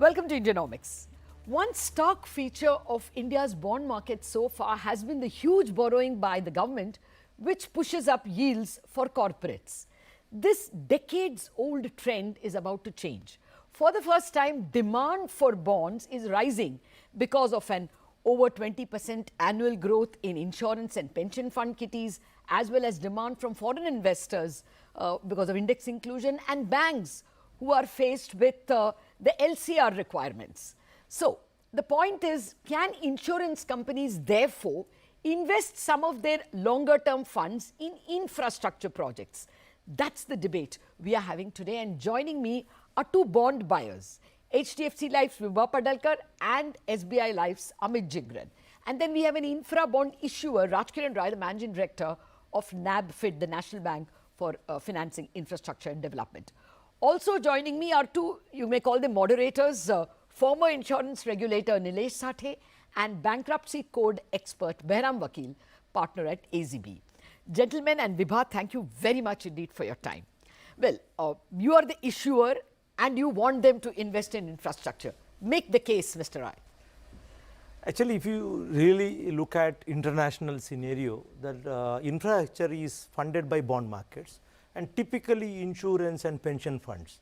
Welcome to Indianomics. One stark feature of India's bond market so far has been the huge borrowing by the government, which pushes up yields for corporates. This decades-old trend is about to change. For the first time, demand for bonds is rising because of an over 20% annual growth in insurance and pension fund kitties, as well as demand from foreign investors because of index inclusion, and banks who are faced with the LCR requirements. So, the point is, can insurance companies therefore invest some of their longer term funds in infrastructure projects? That's the debate we are having today, and joining me are two bond buyers, HDFC Life's Vibha Padalkar and SBI Life's Amit Jhingran. And then we have an infra bond issuer, Rajkiran, the managing director of NaBFID, the National Bank for Financing Infrastructure and Development. Also joining me are two, you may call them moderators, former insurance regulator Nilesh Sathe and bankruptcy code expert Bahram Vakil, partner at AZB. Gentlemen and Vibha, thank you very much indeed for your time. Well, you are the issuer and you want them to invest in infrastructure. Make the case, Mr. Rai. Actually, if you really look at international scenario, that infrastructure is funded by bond markets and typically insurance and pension funds.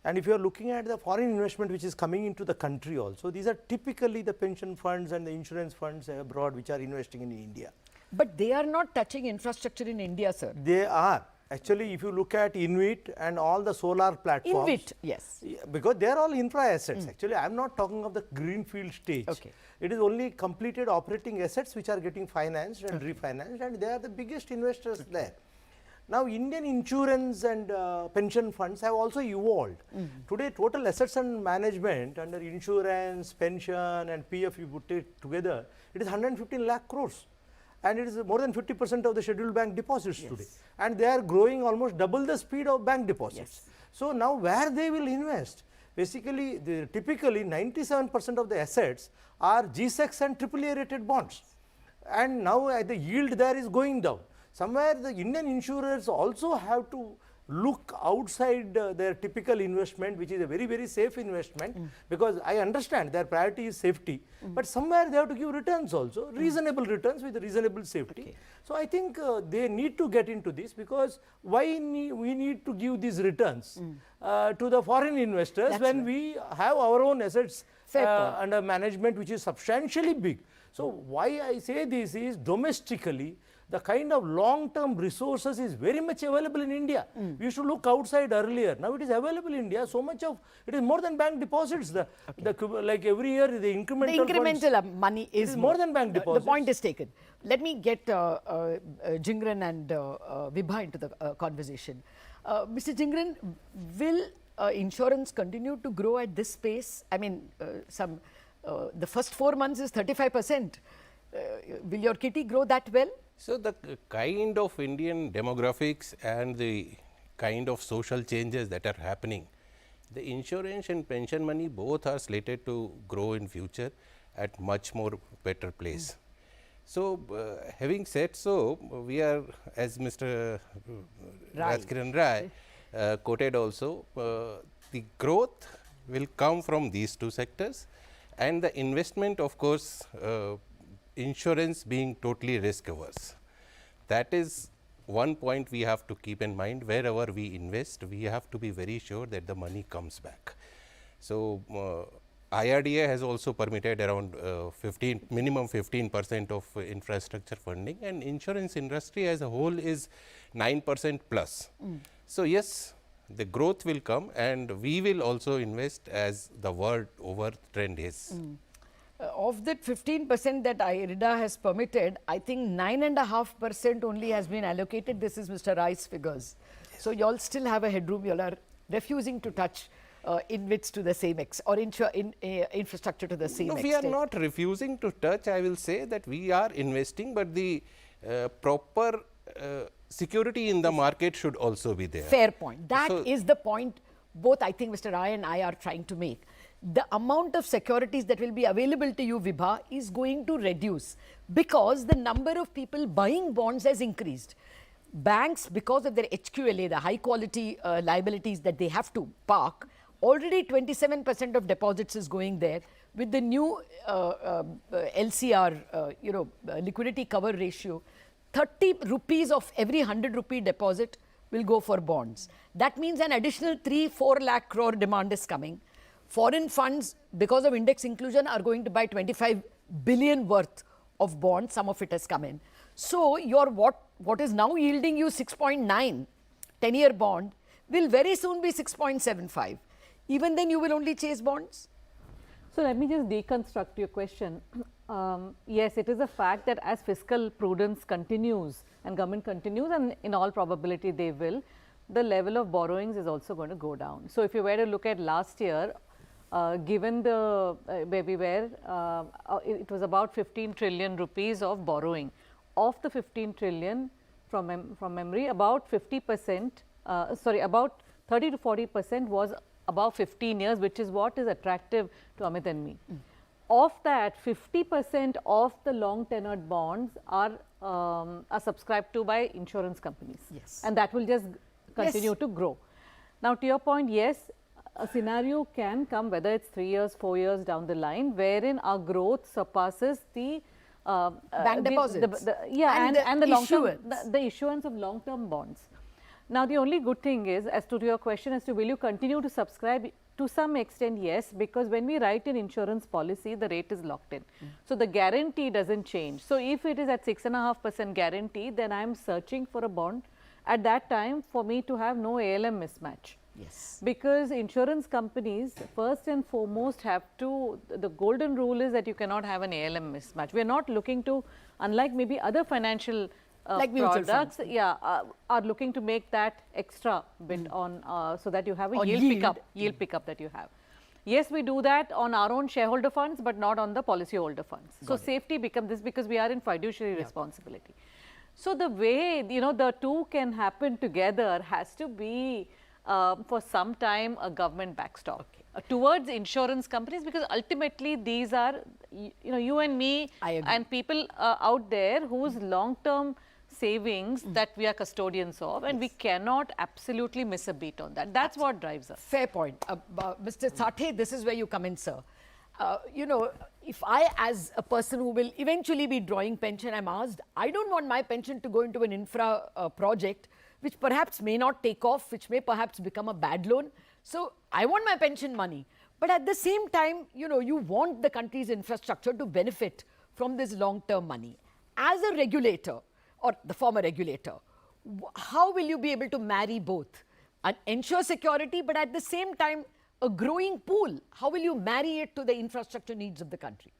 And if you are looking at the foreign investment which is coming into the country also, these are typically the pension funds and the insurance funds abroad which are investing in India. But they are not touching infrastructure in India, sir. They are. Actually, if you look at InvIT and all the solar platforms. InvIT, yes. Because they are all infra assets. Actually, I am not talking of the greenfield stage. Okay. It is only completed operating assets which are getting financed and refinanced, and they are the biggest investors there. Now, Indian insurance and pension funds have also evolved. Today, total assets and management under insurance, pension and PF, you put it together, it is 115 lakh crores. And it is more than 50% of the scheduled bank deposits today. And they are growing almost double the speed of bank deposits. So, now where they will invest? Basically, typically 97% of the assets are G-Secs and AAA rated bonds. And now the yield there is going down. Somewhere the Indian insurers also have to look outside their typical investment, which is a very, very safe investment, because I understand their priority is safety, but somewhere they have to give returns also, reasonable returns with reasonable safety. Okay. So, I think they need to get into this, because why we need to give these returns to the foreign investors. That's when we have our own assets under management which is substantially big. So, why I say this is domestically, the kind of long-term resources is very much available in India. We used to look outside earlier. Now it is available in India. So much of it is more than bank deposits. Like every year, the incremental money is more than bank deposits. The point is taken. Let me get Jhingran and Vibha into the conversation. Mr. Jhingran, will insurance continue to grow at this pace? I mean, the first 4 months is 35%. Will your kitty grow that well? So, the kind of Indian demographics and the kind of social changes that are happening, the insurance and pension money both are slated to grow in future at much more better place. So, having said so, we are, as Mr. Rajkiran Rai quoted also, the growth will come from these two sectors, and the investment, of course, insurance being totally risk averse. That is one point we have to keep in mind. Wherever we invest, we have to be very sure that the money comes back. So, IRDAI has also permitted around minimum 15% of infrastructure funding, and insurance industry as a whole is 9% plus. So, yes, the growth will come, and we will also invest as the world over trend is. Of that 15% that IRDAI has permitted, I think 9.5% only has been allocated. This is Mr. Rai's figures. So, you all still have a headroom. You all are refusing to touch InvITs to the same extent, or infrastructure to the same extent. We are not refusing to touch. I will say that we are investing, but the proper security in the market should also be there. Fair point. That is the point both I think Mr. Rai and I are trying to make. The amount of securities that will be available to you, Vibha, is going to reduce because the number of people buying bonds has increased. Banks, because of their HQLA, the high quality liabilities that they have to park, Already 27% of deposits is going there. With the new LCR, liquidity cover ratio, 30 rupees of every 100 rupee deposit will go for bonds. That means an additional 3-4 lakh crore demand is coming. Foreign funds, because of index inclusion, are going to buy 25 billion worth of bonds. Some of it has come in. So your what is now yielding you 6.9 10-year bond will very soon be 6.75. Even then you will only chase bonds? So let me just deconstruct your question. Yes, it is a fact that as fiscal prudence continues and government continues, and in all probability they will, the level of borrowings is also going to go down. So if you were to look at last year, given the where we were, it was about 15 trillion rupees of borrowing. Of the 15 trillion, from memory, about 50%, about 30 to 40% was above 15 years, which is what is attractive to Amit and me. Of that, 50% of the long tenured bonds are subscribed to by insurance companies. Yes. And that will just continue to grow. Now, to your point, yes, a scenario can come, whether it's 3 years, 4 years down the line, wherein our growth surpasses the bank deposits. And the long term, the issuance of long term bonds. Now, the only good thing is, as to your question as to will you continue to subscribe, to some extent, yes, because when we write an insurance policy, the rate is locked in. So the guarantee doesn't change. So if it is at 6.5% guarantee, then I am searching for a bond at that time for me to have no ALM mismatch. Yes. Because insurance companies, first and foremost, have to, the golden rule is that you cannot have an ALM mismatch. We are not looking to, unlike maybe other financial like products, are looking to make that extra bit on, so that you have a yield pickup that you have. Yes, we do that on our own shareholder funds, but not on the policyholder funds. So safety becomes this, because we are in fiduciary responsibility. So the way, the two can happen together has to be for some time a government backstop towards insurance companies, because ultimately these are, you and me and people out there whose long-term savings that we are custodians of, and we cannot absolutely miss a beat on that. That's what drives us. Fair point. Mr. Sathe, this is where you come in, sir. If I, as a person who will eventually be drawing pension, I'm asked, I don't want my pension to go into an infra project, which perhaps may not take off, which may perhaps become a bad loan. So I want my pension money. But at the same time, you want the country's infrastructure to benefit from this long-term money. As a regulator, or the former regulator, how will you be able to marry both? And ensure security, but at the same time, a growing pool. How will you marry it to the infrastructure needs of the country?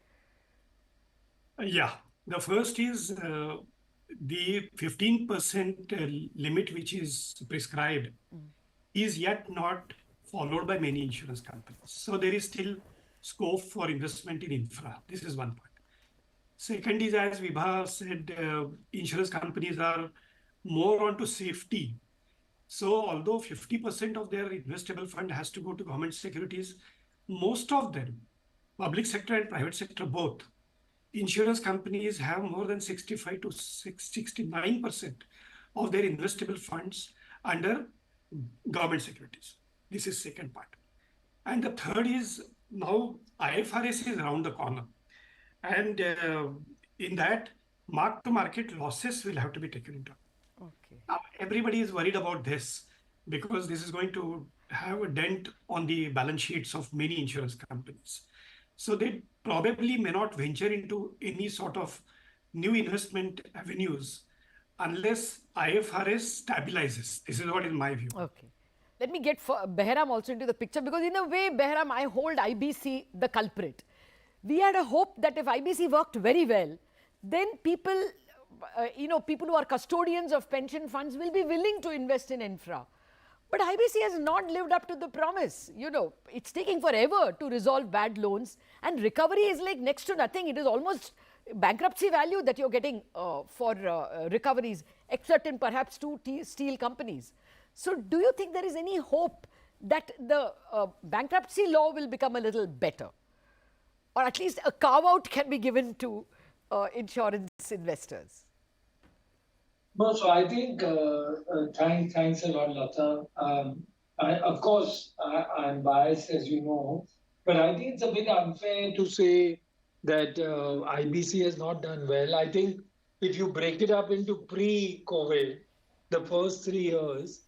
Yeah, the first is the 15% limit which is prescribed is yet not followed by many insurance companies. So there is still scope for investment in infra. This is one point. Second is, as Vibha said, insurance companies are more onto safety. So although 50% of their investable fund has to go to government securities, most of them, public sector and private sector both, insurance companies have more than 65 to 69% of their investable funds under government securities. This is second part. And the third is, now IFRS is around the corner. And in that, mark-to-market losses will have to be taken into account. Now, everybody is worried about this because this is going to have a dent on the balance sheets of many insurance companies. So they probably may not venture into any sort of new investment avenues unless IFRS stabilizes. This is what is my view. Okay. Let me get Bahram also into the picture, because in a way, Bahram, I hold IBC the culprit. We had a hope that if IBC worked very well, then people, people who are custodians of pension funds will be willing to invest in infra. But IBC has not lived up to the promise. It's taking forever to resolve bad loans, and recovery is like next to nothing. It is almost bankruptcy value that you're getting for recoveries, except in perhaps two steel companies. So do you think there is any hope that the bankruptcy law will become a little better? Or at least a carve-out can be given to insurance investors? No, so I think, thanks a lot, Latha. Of course, I'm biased, as you know, but I think it's a bit unfair to say that IBC has not done well. I think if you break it up into pre-COVID, the first 3 years,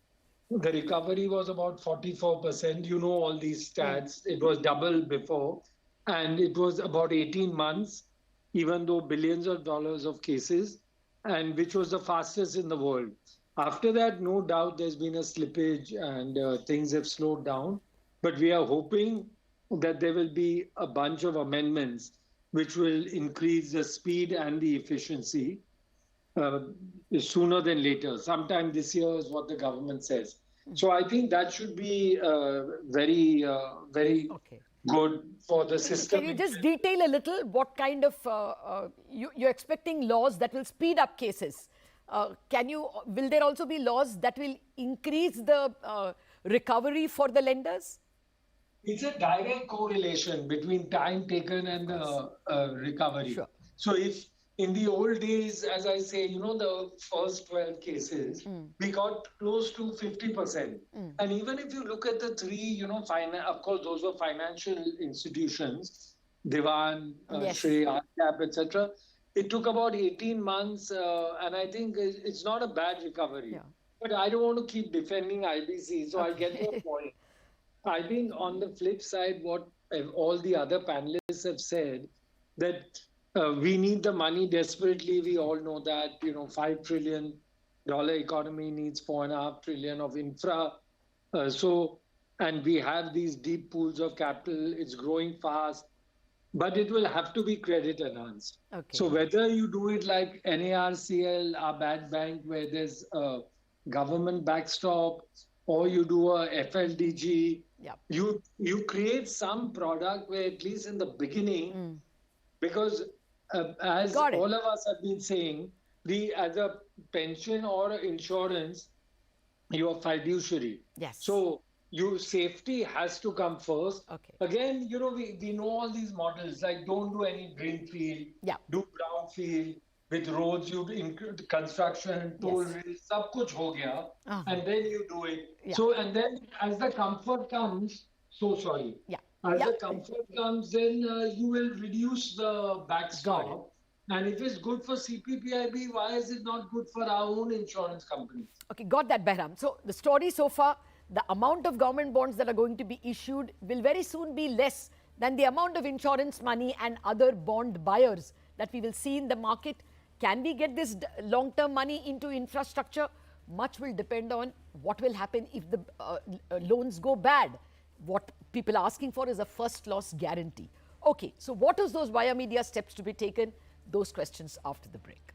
the recovery was about 44%. You know all these stats. It was double before, and it was about 18 months, even though billions of dollars of cases, and which was the fastest in the world. After that, no doubt there's been a slippage and things have slowed down. But we are hoping that there will be a bunch of amendments which will increase the speed and the efficiency uh, sooner than later. Sometime this year is what the government says. So I think that should be very Okay. good for the system. Can you just detail a little what kind of, you're expecting laws that will speed up cases? Will there also be laws that will increase the recovery for the lenders? It's a direct correlation between time taken and the recovery. Sure. So if in the old days, as I say, the first 12 cases, we got close to 50%. And even if you look at the three, of course, those were financial institutions, Divan, Yes. Shrey, RCAP, etc. It took about 18 months, and I think it's not a bad recovery. Yeah. But I don't want to keep defending IBC, so I get your point. I think on the flip side, what all the other panelists have said, that we need the money desperately. We all know that, $5 trillion economy needs $4.5 trillion of infra. And we have these deep pools of capital. It's growing fast, but it will have to be credit enhanced. Okay. So whether you do it like NARCL, our bad bank, where there's a government backstop, or you do a FLDG, Yeah. you create some product where at least in the beginning, because as Got it. all of us have been saying, as a pension or insurance, you are fiduciary. Yes. So safety has to come first. Okay. Again, we know all these models, like don't do any greenfield, Yeah. do brownfield. With roads, you include construction, toll Yes. rails, sab kuch ho gaya, and then you do it. Yeah. So, and then as the comfort comes, Yeah. as Yeah. the comfort comes, then you will reduce the backstop. And if it's good for CPPIB, why is it not good for our own insurance companies? Okay, got that, Bahram. So the story so far, the amount of government bonds that are going to be issued will very soon be less than the amount of insurance money and other bond buyers that we will see in the market. Can we get this long-term money into infrastructure? Much will depend on what will happen if the loans go bad. What people are asking for is a first loss guarantee. Okay, so what is those via media steps to be taken? Those questions after the break.